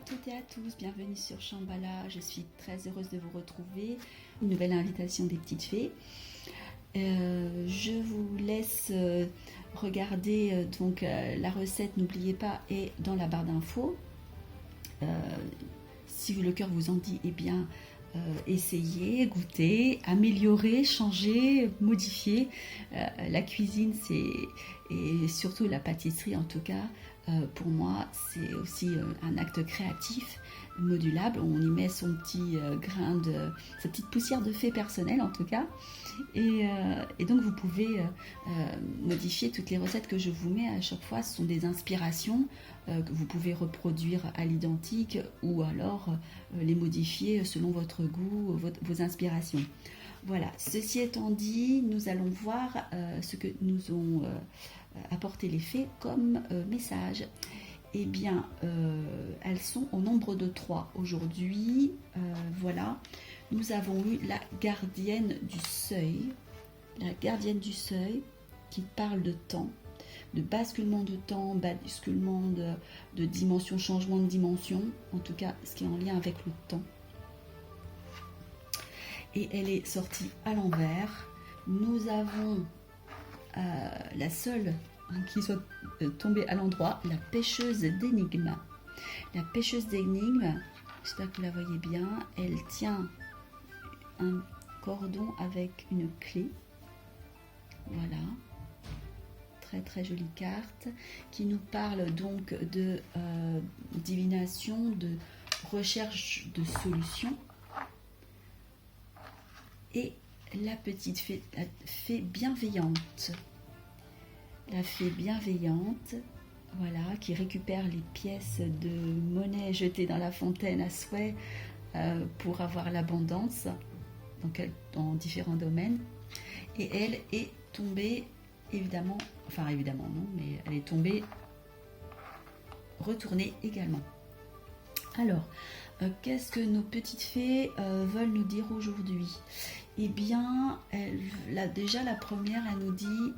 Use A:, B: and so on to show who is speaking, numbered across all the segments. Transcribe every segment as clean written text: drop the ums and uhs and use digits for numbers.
A: toutes et à tous, bienvenue sur Shambhala, je suis très heureuse de vous retrouver, une nouvelle invitation des petites fées. Je vous laisse regarder la recette, n'oubliez pas, est dans la barre d'infos. Si le cœur vous en dit, eh bien, essayez, goûtez, améliorez, changez, modifiez. La cuisine, et surtout la pâtisserie en tout cas, pour moi, c'est aussi un acte créatif, modulable. On y met son petit grain sa petite poussière de fée personnelle en tout cas. Et donc vous pouvez modifier toutes les recettes que je vous mets à chaque fois. Ce sont des inspirations que vous pouvez reproduire à l'identique ou alors les modifier selon votre goût, vos inspirations. Voilà, ceci étant dit, nous allons voir ce que nous ont apporté les fées comme message. Eh bien, elles sont au nombre de 3 aujourd'hui. Voilà, nous avons eu la gardienne du seuil. La gardienne du seuil qui parle de temps, de basculement de temps, basculement de dimension, changement de dimension, en tout cas ce qui est en lien avec le temps. Et elle est sortie à l'envers. Nous avons la seule qui soit tombée à l'endroit, la pêcheuse d'énigmes. La pêcheuse d'énigmes, j'espère que vous la voyez bien, elle tient un cordon avec une clé. Voilà, très très jolie carte qui nous parle donc de divination, de recherche de solutions. Et la petite fée, la fée bienveillante. La fée bienveillante, voilà, qui récupère les pièces de monnaie jetées dans la fontaine à souhait pour avoir l'abondance dans différents domaines. Et elle est tombée, évidemment non, mais elle est tombée retournée également. Alors, qu'est-ce que nos petites fées veulent nous dire aujourd'hui? Eh bien, déjà la première, elle nous dit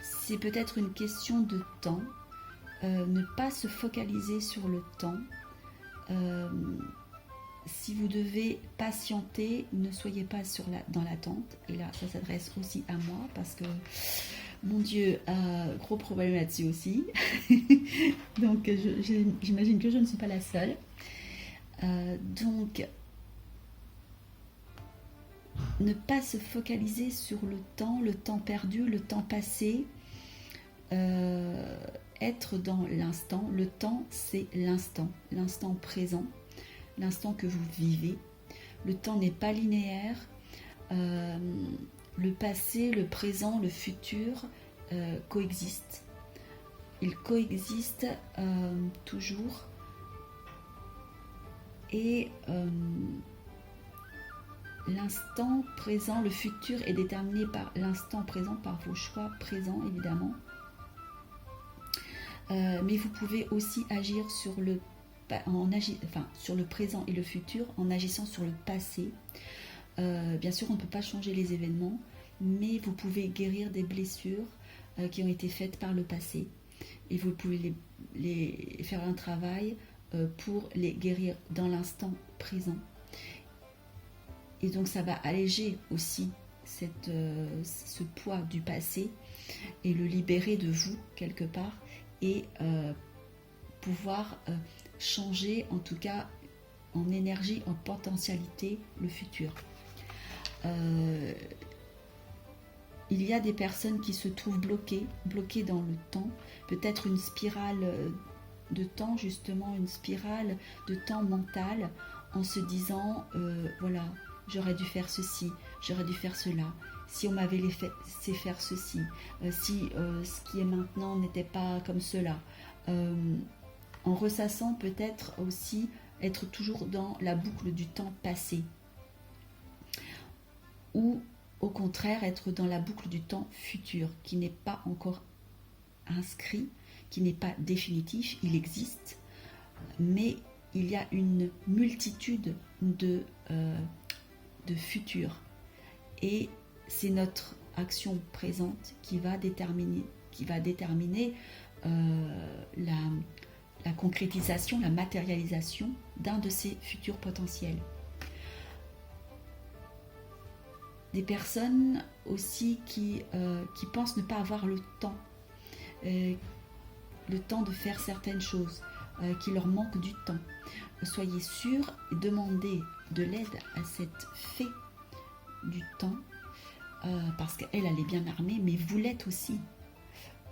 A: c'est peut-être une question de temps, ne pas se focaliser sur le temps. Si vous devez patienter, ne soyez pas dans l'attente. Et là, ça s'adresse aussi à moi parce que, mon Dieu, gros problème là-dessus aussi. Donc, j'imagine que je ne suis pas la seule. Donc, ne pas se focaliser sur le temps perdu, le temps passé. Être dans l'instant. Le temps, c'est l'instant présent, l'instant que vous vivez. Le temps n'est pas linéaire. Le passé, le présent, le futur coexistent. Ils coexistent toujours. Et l'instant présent, le futur est déterminé par l'instant présent, par vos choix présents évidemment. Mais vous pouvez aussi agir sur le présent et le futur en agissant sur le passé. Bien sûr, on ne peut pas changer les événements, mais vous pouvez guérir des blessures qui ont été faites par le passé. Et vous pouvez les faire un travail pour les guérir dans l'instant présent. Et donc ça va alléger aussi ce poids du passé et le libérer de vous quelque part et pouvoir changer en tout cas en énergie, en potentialité le futur. Il y a des personnes qui se trouvent bloquées dans le temps, peut-être une spirale de temps justement, une spirale de temps mental en se disant voilà, j'aurais dû faire ceci, j'aurais dû faire cela, si on m'avait laissé faire ceci, si ce qui est maintenant n'était pas comme cela, en ressassant peut-être aussi être toujours dans la boucle du temps passé, ou au contraire être dans la boucle du temps futur qui n'est pas encore inscrit, qui n'est pas définitif, il existe, mais il y a une multitude de futurs. Et c'est notre action présente qui va déterminer la concrétisation, la matérialisation d'un de ses futurs potentiels. Des personnes aussi qui pensent ne pas avoir le temps de faire certaines choses, qui leur manque du temps. Soyez sûrs et demandez de l'aide à cette fée du temps, parce qu'elle est bien armée, mais vous l'êtes aussi.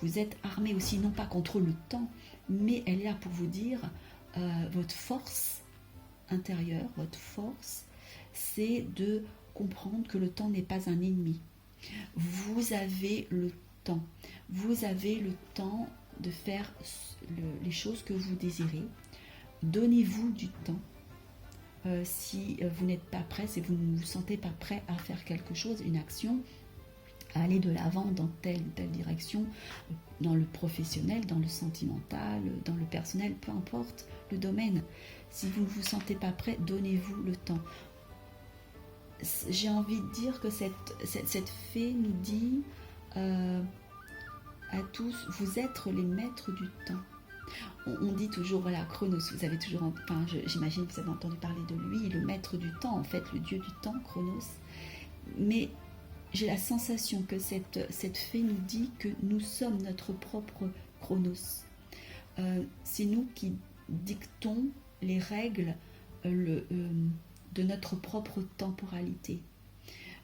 A: Vous êtes armé aussi, non pas contre le temps, mais elle est là pour vous dire votre force intérieure, votre force, c'est de comprendre que le temps n'est pas un ennemi. Vous avez le temps. Vous avez le temps de faire les choses que vous désirez. Donnez-vous du temps. Si vous n'êtes pas prêt, si vous ne vous sentez pas prêt à faire quelque chose, une action, à aller de l'avant dans telle ou telle direction, dans le professionnel, dans le sentimental, dans le personnel, peu importe le domaine. Si vous ne vous sentez pas prêt, donnez-vous le temps. J'ai envie de dire que cette fée nous dit à tous, vous êtes les maîtres du temps. On dit toujours, voilà, Chronos, vous avez toujours, enfin, j'imagine que vous avez entendu parler de lui, le maître du temps, en fait, le dieu du temps, Chronos. Mais j'ai la sensation que cette fée nous dit que nous sommes notre propre Chronos. C'est nous qui dictons les règles de notre propre temporalité.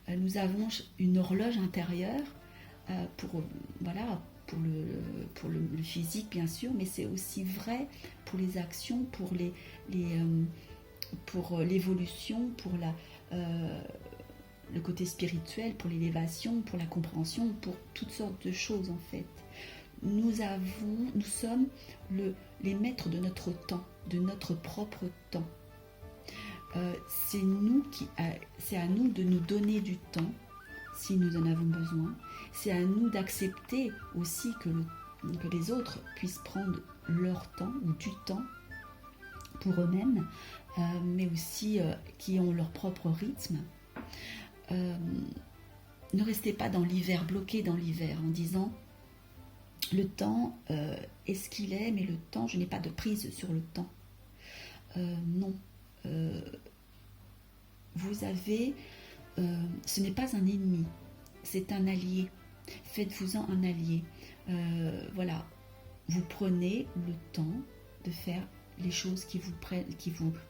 A: Nous avons une horloge intérieure pour le physique, bien sûr, mais c'est aussi vrai pour les actions, pour l'évolution, pour le côté spirituel, pour l'élévation, pour la compréhension, pour toutes sortes de choses en fait. Nous sommes les maîtres de notre temps, de notre propre temps. C'est à nous de nous donner du temps si nous en avons besoin. C'est à nous d'accepter aussi que les autres puissent prendre leur temps ou du temps pour eux-mêmes, mais aussi qui ont leur propre rythme. Ne restez pas dans l'hiver, bloqué dans l'hiver en disant le temps est ce qu'il est, mais le temps, je n'ai pas de prise sur le temps. Non. Vous avez, ce n'est pas un ennemi, c'est un allié. Faites-vous-en un allié. Voilà, vous prenez le temps de faire les choses qui vous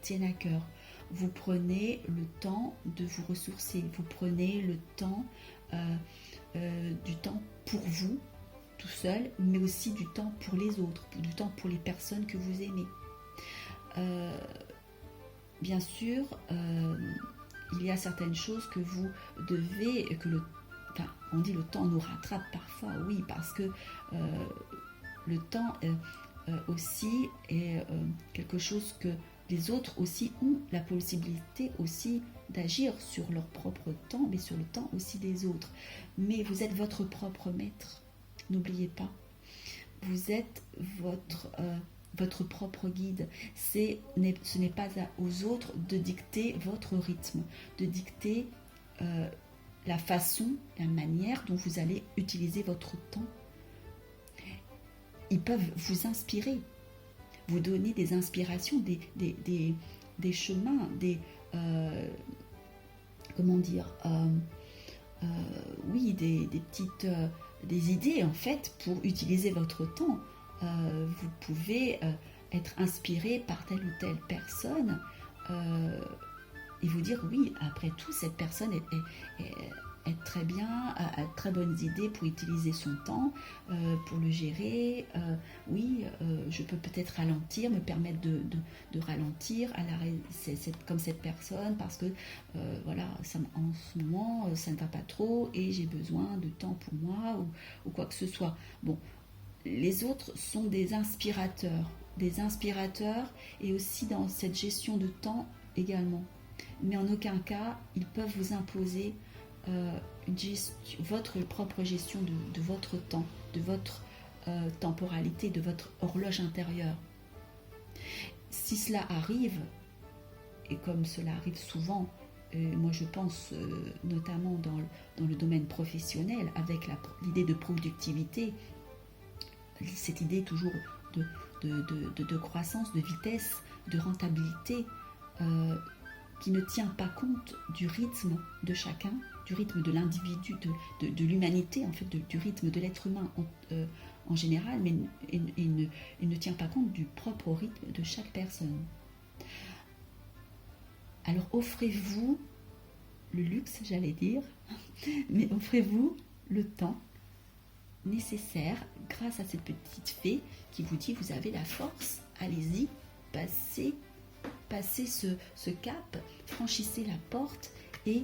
A: tiennent à cœur. Vous prenez le temps de vous ressourcer. Vous prenez le temps, du temps pour vous, tout seul, mais aussi du temps pour les autres, du temps pour les personnes que vous aimez. Bien sûr, il y a certaines choses que vous devez, on dit le temps nous rattrape parfois, oui, parce que le temps aussi est quelque chose que les autres aussi ont la possibilité aussi d'agir sur leur propre temps, mais sur le temps aussi des autres. Mais vous êtes votre propre maître, n'oubliez pas. Vous êtes votre propre guide. Ce n'est pas aux autres de dicter votre rythme, de dicter la façon, la manière dont vous allez utiliser votre temps. Ils peuvent vous inspirer, vous donner des inspirations, des chemins, des idées en fait pour utiliser votre temps. Vous pouvez être inspiré par telle ou telle personne et vous dire oui, après tout, cette personne est très bien, a de très bonnes idées pour utiliser son temps, pour le gérer. Je peux peut-être ralentir, me permettre de ralentir comme cette personne parce que en ce moment ça ne va pas trop et j'ai besoin de temps pour moi ou quoi que ce soit. Bon, les autres sont des inspirateurs et aussi dans cette gestion de temps également. Mais en aucun cas, ils peuvent vous imposer votre propre gestion de votre temps, de votre temporalité, de votre horloge intérieure. Si cela arrive, et comme cela arrive souvent, moi je pense notamment dans le domaine professionnel, avec l'idée de productivité, cette idée toujours de croissance, de vitesse, de rentabilité, qui ne tient pas compte du rythme de chacun, du rythme de l'individu, de l'humanité, en fait, du rythme de l'être humain en général, mais il ne tient pas compte du propre rythme de chaque personne. Alors offrez-vous le luxe, j'allais dire, mais offrez-vous le temps nécessaire grâce à cette petite fée qui vous dit vous avez la force, allez-y, passez ce cap, franchissez la porte et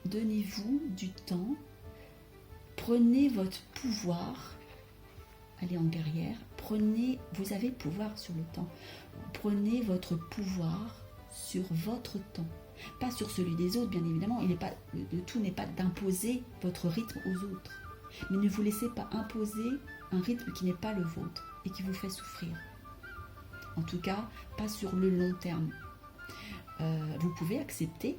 A: donnez-vous du temps, prenez votre pouvoir, allez en guerrière, vous avez le pouvoir sur le temps, prenez votre pouvoir sur votre temps, pas sur celui des autres bien évidemment, le tout n'est pas d'imposer votre rythme aux autres, mais ne vous laissez pas imposer un rythme qui n'est pas le vôtre et qui vous fait souffrir. En tout cas, pas sur le long terme. Vous pouvez accepter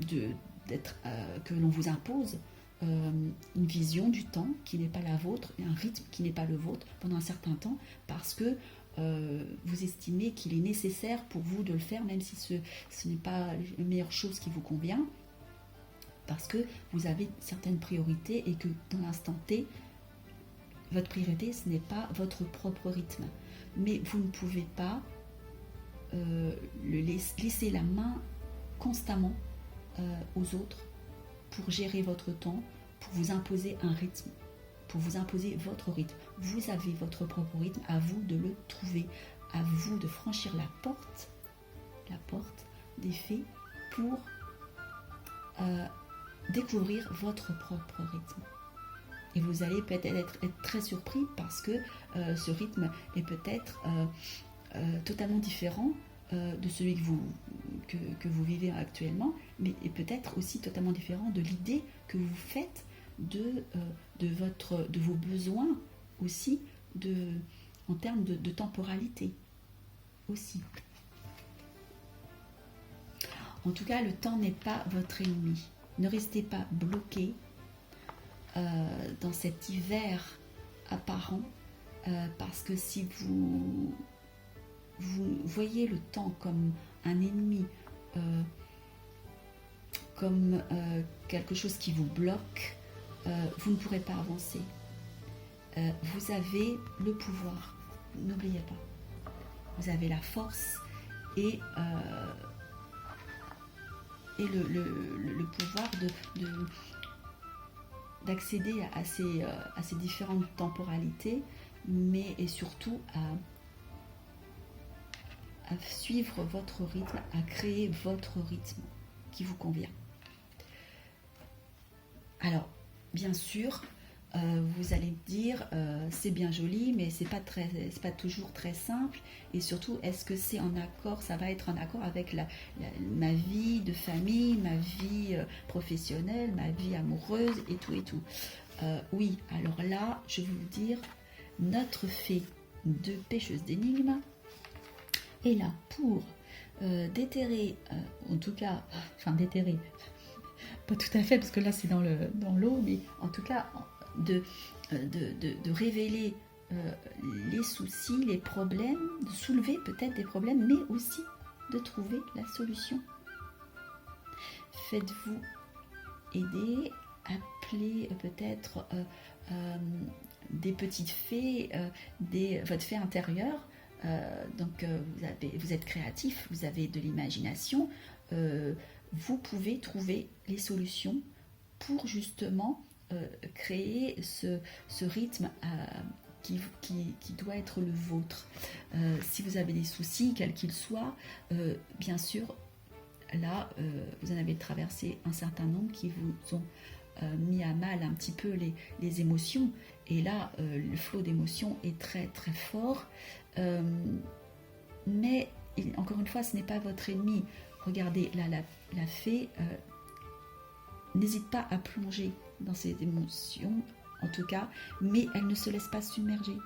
A: que l'on vous impose une vision du temps qui n'est pas la vôtre et un rythme qui n'est pas le vôtre pendant un certain temps parce que vous estimez qu'il est nécessaire pour vous de le faire même si ce n'est pas la meilleure chose qui vous convient parce que vous avez certaines priorités et que dans l'instant T, votre priorité, ce n'est pas votre propre rythme. Mais vous ne pouvez pas laisser la main constamment aux autres pour gérer votre temps, pour vous imposer un rythme, pour vous imposer votre rythme. Vous avez votre propre rythme, à vous de le trouver, à vous de franchir la porte des fées pour découvrir votre propre rythme. Et vous allez peut-être être très surpris parce que ce rythme est peut-être totalement différent de celui que vous vivez actuellement, mais est peut-être aussi totalement différent de l'idée que vous faites de vos besoins aussi, en termes de temporalité aussi. En tout cas, le temps n'est pas votre ennemi. Ne restez pas bloqué dans cet hiver apparent parce que si vous voyez le temps comme un ennemi, comme quelque chose qui vous bloque, vous ne pourrez pas avancer. Vous avez le pouvoir, n'oubliez pas. Vous avez la force et le pouvoir d'accéder à ces différentes temporalités, mais et surtout à suivre votre rythme, à créer votre rythme qui vous convient. Alors, bien sûr, vous allez me dire, c'est bien joli, mais c'est pas toujours très simple. Et surtout, est-ce que c'est en accord, ça va être en accord avec ma vie de famille, ma vie professionnelle, ma vie amoureuse et tout et tout. Oui, alors là, je vais vous dire, notre fée de pêcheuse d'énigmes est là pour déterrer, en tout cas, enfin déterrer, pas tout à fait parce que là c'est dans l'eau, mais en tout cas de révéler les soucis, les problèmes, de soulever peut-être des problèmes, mais aussi de trouver la solution. Faites-vous aider, appelez peut-être des petites fées, votre fée intérieure. Donc vous êtes créatif, vous avez de l'imagination, vous pouvez trouver les solutions pour justement créer ce rythme qui doit être le vôtre. Si vous avez des soucis, quels qu'ils soient, bien sûr, là, vous en avez traversé un certain nombre qui vous ont mis à mal un petit peu les émotions. Et là, le flot d'émotions est très très fort. Mais encore une fois, ce n'est pas votre ennemi. Regardez, là, la fée n'hésite pas à plonger dans ses émotions, en tout cas, mais elle ne se laisse pas submerger.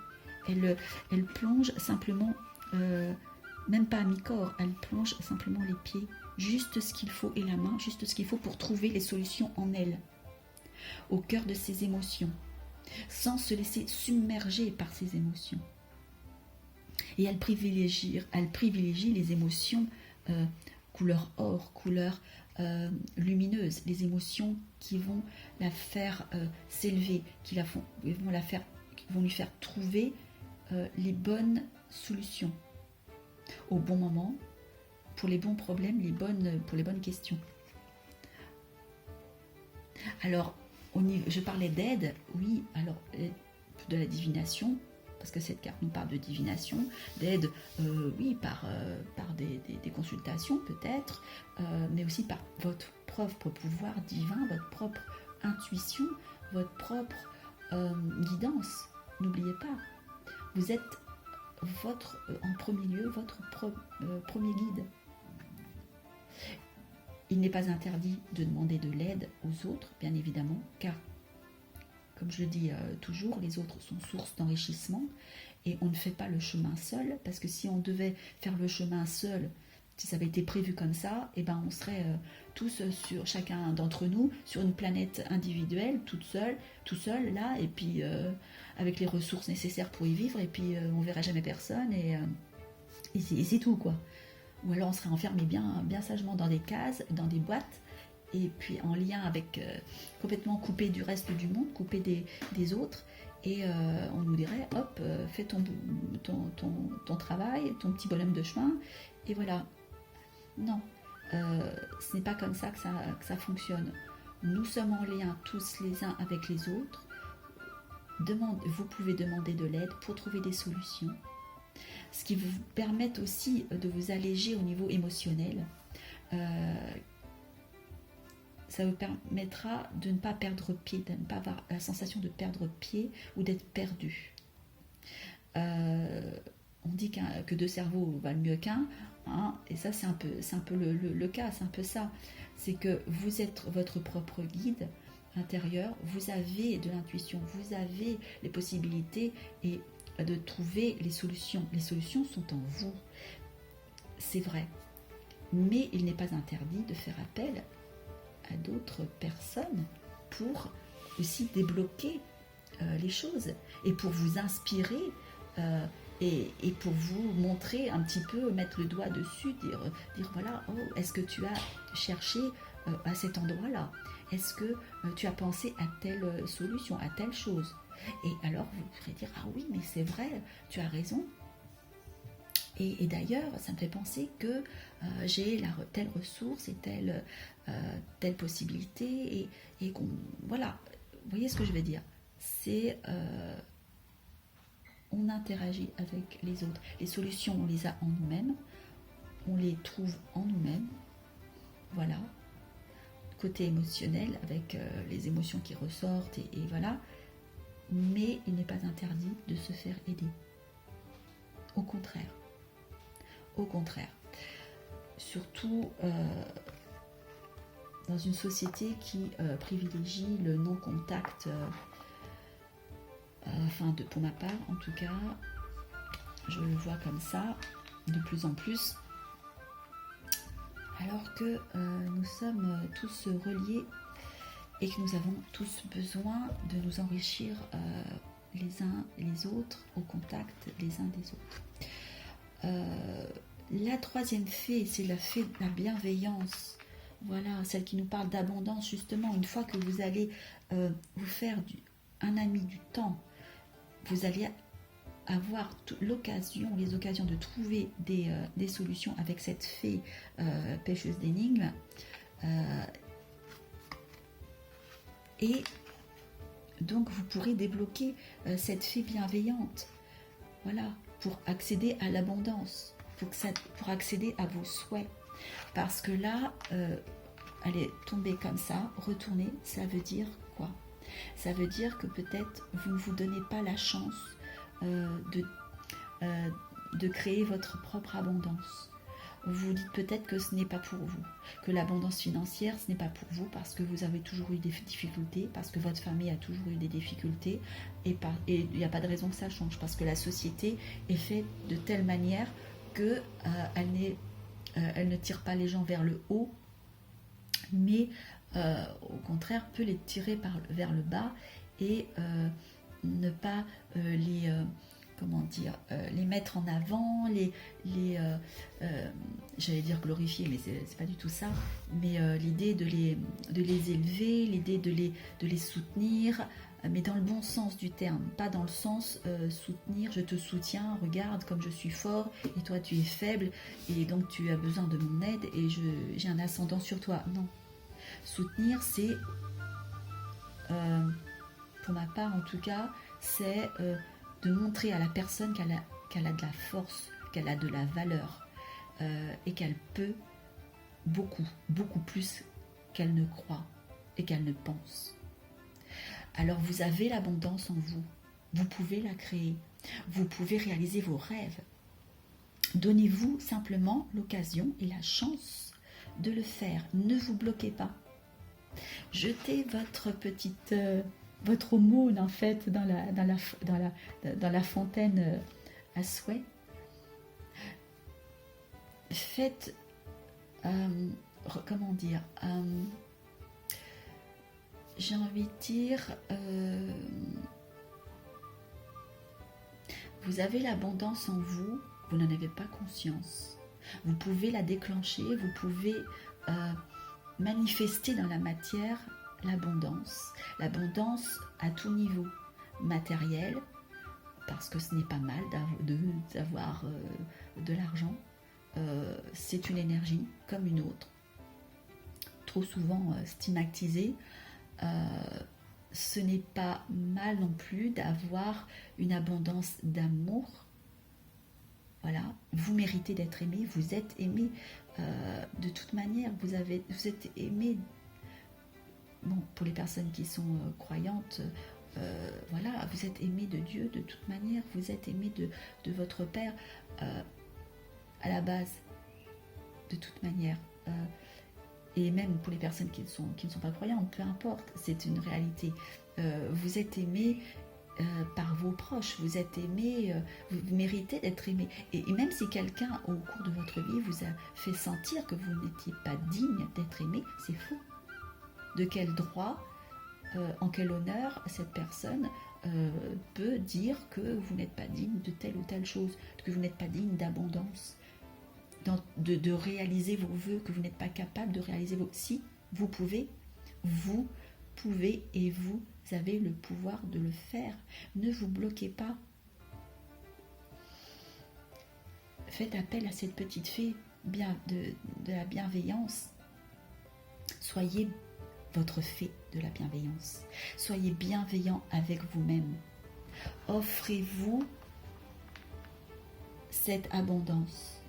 A: Elle plonge simplement, même pas à mi-corps, elle plonge simplement les pieds, juste ce qu'il faut, et la main, juste ce qu'il faut pour trouver les solutions en elle, au cœur de ses émotions. sans se laisser submerger par ses émotions. Et elle privilégie les émotions couleur or, couleur lumineuse, les émotions qui vont la faire s'élever, qui vont lui faire trouver les bonnes solutions au bon moment, pour les bons problèmes, pour les bonnes questions. Alors, je parlais d'aide, oui, alors de la divination, parce que cette carte nous parle de divination, d'aide, oui, par des consultations peut-être, mais aussi par votre propre pouvoir divin, votre propre intuition, votre propre guidance. N'oubliez pas, vous êtes en premier lieu, votre premier guide. Il n'est pas interdit de demander de l'aide aux autres, bien évidemment, car, comme je le dis toujours, les autres sont source d'enrichissement et on ne fait pas le chemin seul, parce que si on devait faire le chemin seul, si ça avait été prévu comme ça, eh ben on serait tous chacun d'entre nous, sur une planète individuelle, tout seul là, et puis avec les ressources nécessaires pour y vivre, et puis on verrait jamais personne, et c'est tout, quoi. Ou alors on serait enfermé bien sagement dans des cases, dans des boîtes, et puis en lien avec, complètement coupé du reste du monde, coupé des autres, et on nous dirait, hop, fais ton travail, ton petit bonhomme de chemin, et voilà. Non, ce n'est pas comme ça que ça fonctionne. Nous sommes en lien tous les uns avec les autres. Vous pouvez demander de l'aide pour trouver des solutions, ce qui vous permet aussi de vous alléger au niveau émotionnel. Ça vous permettra de ne pas perdre pied, de ne pas avoir la sensation de perdre pied ou d'être perdu. On dit que deux cerveaux valent mieux qu'un, hein, et ça c'est un peu le cas, c'est un peu ça. C'est que vous êtes votre propre guide intérieur, vous avez de l'intuition, vous avez les possibilités et de trouver les solutions. Les solutions sont en vous, c'est vrai. Mais il n'est pas interdit de faire appel à d'autres personnes pour aussi débloquer les choses et pour vous inspirer et pour vous montrer un petit peu, mettre le doigt dessus, dire voilà, oh, est-ce que tu as cherché à cet endroit-là? Est-ce que tu as pensé à telle solution, à telle chose? Et alors vous pourrez dire ah oui, mais c'est vrai, tu as raison. Et d'ailleurs, ça me fait penser que j'ai telle ressource et telle possibilité, et voilà, vous voyez ce que je veux dire? C'est on interagit avec les autres. Les solutions, on les a en nous-mêmes, on les trouve en nous-mêmes, voilà. Côté émotionnel, avec les émotions qui ressortent, et voilà. Mais il n'est pas interdit de se faire aider. Au contraire. Au contraire. Surtout dans une société qui privilégie le non-contact, pour ma part en tout cas, je le vois comme ça de plus en plus, alors que nous sommes tous reliés et que nous avons tous besoin de nous enrichir les uns et les autres, au contact les uns des autres. La troisième fée, c'est la fée de la bienveillance. Voilà, celle qui nous parle d'abondance, justement. Une fois que vous allez vous faire un ami du temps, vous allez avoir les occasions de trouver des solutions avec cette fée pêcheuse d'énigmes. Et donc vous pourrez débloquer cette fée bienveillante, voilà, pour accéder à l'abondance, pour accéder à vos souhaits. Parce que là, elle est tombée comme ça, retourner, ça veut dire quoi? Ça veut dire que peut-être vous ne vous donnez pas la chance de créer votre propre abondance. Vous vous dites peut-être que ce n'est pas pour vous, que l'abondance financière, ce n'est pas pour vous parce que vous avez toujours eu des difficultés, parce que votre famille a toujours eu des difficultés, et il n'y a pas de raison que ça change, parce que la société est faite de telle manière que elle ne tire pas les gens vers le haut, mais au contraire peut les tirer vers le bas, et ne pas comment dire, les mettre en avant, j'allais dire glorifier, mais c'est pas du tout ça, mais l'idée de les élever, l'idée de les soutenir, mais dans le bon sens du terme, pas dans le sens soutenir, je te soutiens, regarde comme je suis fort et toi tu es faible et donc tu as besoin de mon aide et j'ai un ascendant sur toi. Non. Soutenir, c'est, pour ma part en tout cas, c'est de montrer à la personne qu'elle a de la force, qu'elle a de la valeur et qu'elle peut beaucoup, beaucoup plus qu'elle ne croit et qu'elle ne pense. Alors vous avez l'abondance en vous, vous pouvez la créer, vous pouvez réaliser vos rêves. Donnez-vous simplement l'occasion et la chance de le faire, ne vous bloquez pas. Jetez votre aumône en fait dans la fontaine à souhait. Faites, comment dire, j'ai envie de dire, vous avez l'abondance en vous, vous n'en avez pas conscience. Vous pouvez la déclencher, vous pouvez manifester dans la matière l'abondance à tout niveau, matériel, parce que ce n'est pas mal d'avoir de l'argent, c'est une énergie comme une autre, trop souvent stigmatisée. Ce n'est pas mal non plus d'avoir une abondance d'amour. Voilà, vous méritez d'être aimé, vous êtes aimé de toute manière, vous êtes aimé. Bon, pour les personnes qui sont croyantes, voilà, vous êtes aimé de Dieu de toute manière, vous êtes aimé de votre Père à la base, de toute manière. Et même pour les personnes qui ne sont pas croyantes, peu importe, c'est une réalité. Vous êtes aimé par vos proches, vous êtes aimé, vous méritez d'être aimé. Et même si quelqu'un au cours de votre vie vous a fait sentir que vous n'étiez pas digne d'être aimé, c'est faux. De quel droit, en quel honneur cette personne peut dire que vous n'êtes pas digne de telle ou telle chose, que vous n'êtes pas digne d'abondance, de réaliser vos vœux, que vous n'êtes pas capable de réaliser vos... Si, vous pouvez et vous avez le pouvoir de le faire. Ne vous bloquez pas. Faites appel à cette petite fée de la bienveillance. Soyez votre fée de la bienveillance. Soyez bienveillant avec vous-même. Offrez-vous cette abondance.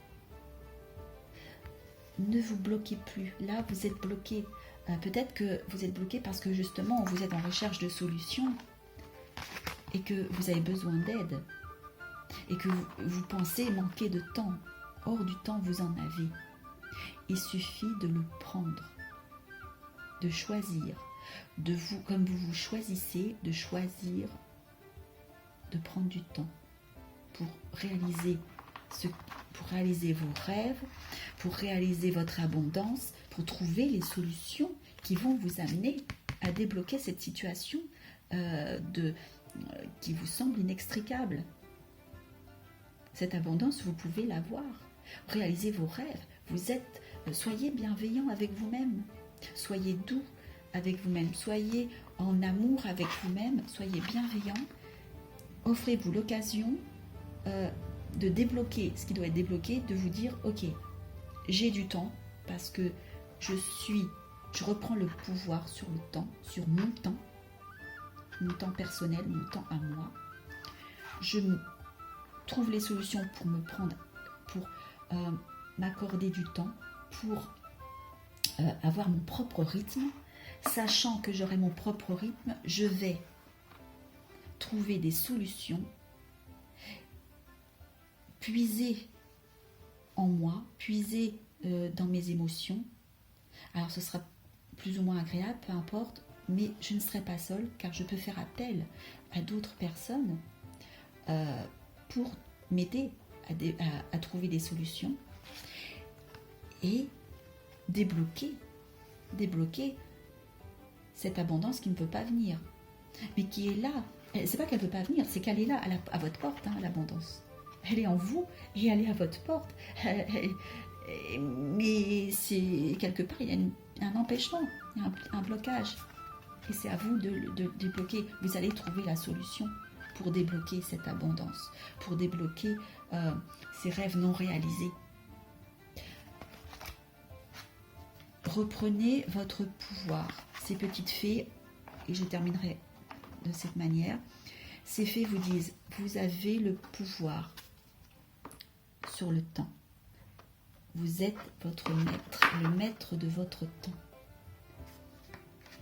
A: Ne vous bloquez plus. Là, vous êtes bloqué. Peut-être que vous êtes bloqué parce que justement, vous êtes en recherche de solutions et que vous avez besoin d'aide et que vous pensez manquer de temps. Or, du temps, vous en avez. Il suffit de le prendre, de choisir, comme vous vous choisissez, de choisir de prendre du temps pour réaliser vos rêves, pour réaliser votre abondance, pour trouver les solutions qui vont vous amener à débloquer cette situation qui vous semble inextricable. Cette abondance, vous pouvez l'avoir. Réalisez vos rêves. Soyez bienveillant avec vous-même. Soyez doux avec vous-même. Soyez en amour avec vous-même. Soyez bienveillant. Offrez-vous l'occasion de débloquer ce qui doit être débloqué, de vous dire ok, j'ai du temps parce que je reprends le pouvoir sur le temps, sur mon temps personnel, mon temps à moi. Je trouve les solutions pour m'accorder du temps, pour avoir mon propre rythme. Sachant que j'aurai mon propre rythme, je vais trouver des solutions, puiser en moi, puiser dans mes émotions. Alors ce sera plus ou moins agréable, peu importe, mais je ne serai pas seule car je peux faire appel à d'autres personnes pour m'aider à trouver des solutions et débloquer cette abondance qui ne peut pas venir, mais qui est là, C'est pas qu'elle ne veut pas venir, c'est qu'elle est là, à votre porte, hein, l'abondance. Elle est en vous et elle est à votre porte. Mais c'est quelque part, il y a un empêchement, il y a un blocage. Et c'est à vous de débloquer. Vous allez trouver la solution pour débloquer cette abondance, pour débloquer ces rêves non réalisés. Reprenez votre pouvoir. Ces petites fées, et je terminerai de cette manière, ces fées vous disent, vous avez le pouvoir sur le temps. Vous êtes votre maître, le maître de votre temps.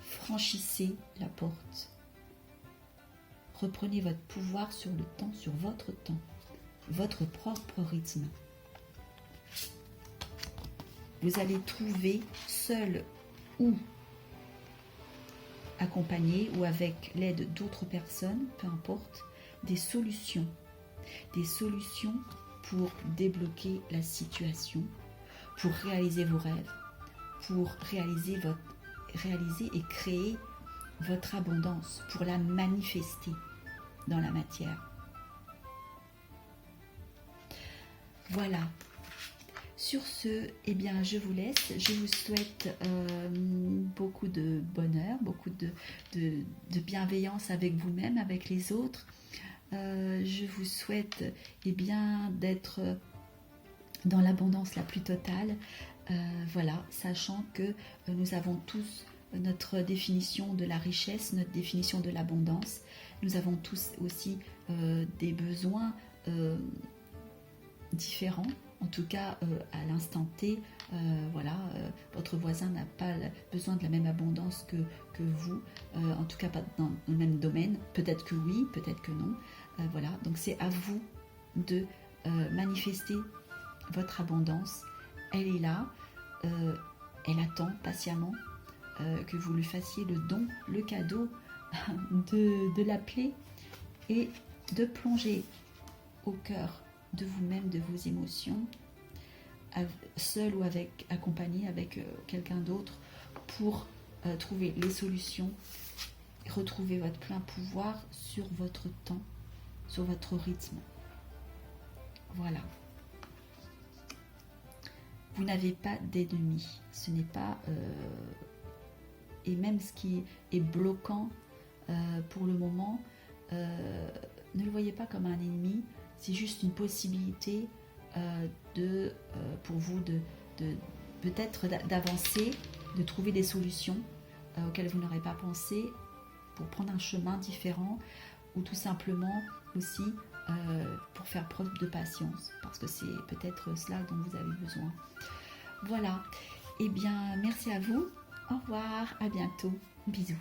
A: Franchissez la porte. Reprenez votre pouvoir sur le temps, sur votre temps, votre propre rythme. Vous allez trouver seul ou accompagné ou avec l'aide d'autres personnes, peu importe, des solutions pour débloquer la situation, pour réaliser vos rêves, pour réaliser et créer votre abondance, pour la manifester dans la matière. Voilà. Sur ce, eh bien, je vous laisse. Je vous souhaite beaucoup de bonheur, beaucoup de bienveillance avec vous-même, avec les autres. Je vous souhaite bien d'être dans l'abondance la plus totale. Voilà, sachant que nous avons tous notre définition de la richesse, notre définition de l'abondance. Nous avons tous aussi des besoins différents. En tout cas, à l'instant T, voilà, votre voisin n'a pas besoin de la même abondance que vous, en tout cas pas dans le même domaine. Peut-être que oui, peut-être que non. Voilà, donc c'est à vous de manifester votre abondance. Elle est là, elle attend patiemment que vous lui fassiez le don, le cadeau de l'appeler et de plonger au cœur de vous-même, de vos émotions, seul ou accompagné avec quelqu'un d'autre, pour trouver les solutions, retrouver votre plein pouvoir sur votre temps, sur votre rythme. Voilà. Vous n'avez pas d'ennemi. Ce n'est pas... et même ce qui est bloquant pour le moment, ne le voyez pas comme un ennemi. C'est juste une possibilité pour vous de peut-être d'avancer, de trouver des solutions auxquelles vous n'aurez pas pensé, pour prendre un chemin différent, ou tout simplement aussi pour faire preuve de patience, parce que c'est peut-être cela dont vous avez besoin. Voilà, eh bien merci à vous, au revoir, à bientôt, bisous.